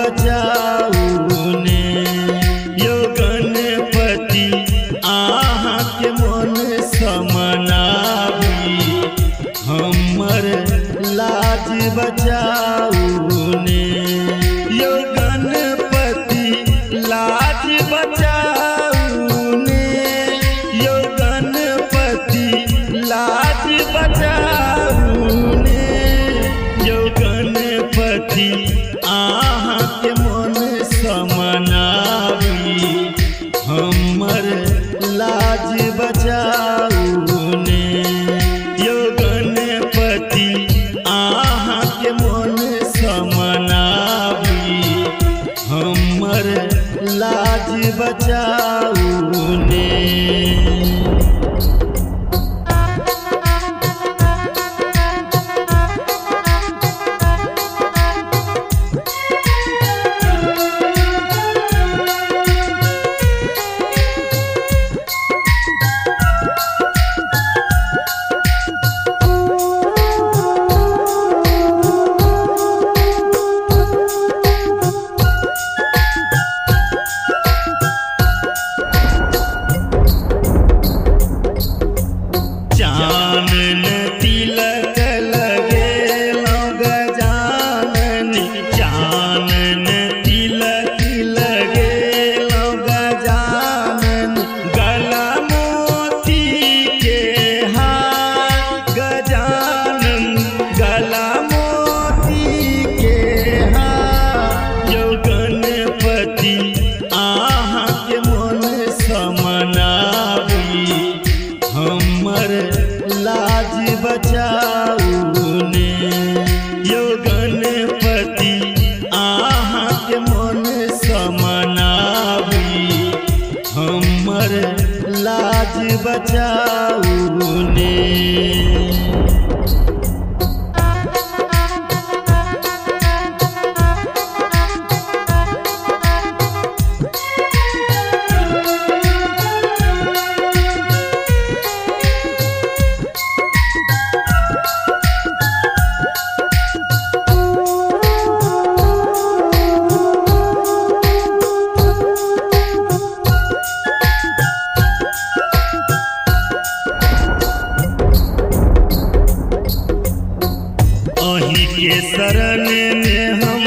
बचाऊने। यो गणपति आहा के मन समनावी हमर लाज बचाऊने। यो गणपति लाज बचाऊने। यो गणपति लाज बचाऊने। यो गणपति आहा के मन समनावी हमर लाज बचाऊने। यो गणपति आहा के मन समनावी हमर लाज बचाऊने। चानन तिलक लगेलौं गजानन। चानन तिलक लगेलौं गजानन। गला मोती के हार गजानन। गला मोती के हार। यो गणपति आहा के मन समनावी हमर लाज बचाऊने। यो गणपति आहा के मन समनावी हमर लाज बचाऊने। अहीं के शरण में हम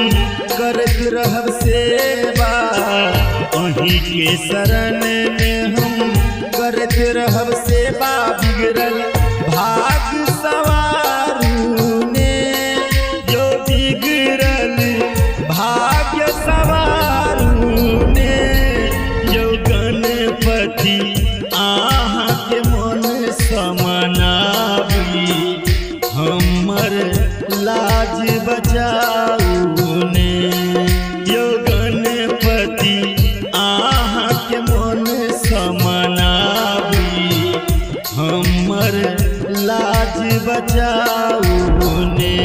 करत रहब सेवा। अहीं के शरण में हम करत रहब सेवा। बिगड़ल भाग सवारूने। जो बिगड़ल भाग्य सवारूने। यो गणपति आहा के मन समनावी हमर लाज बचाऊने। यो गणपति आहा के मन समनावी हमर लाज बचाऊने।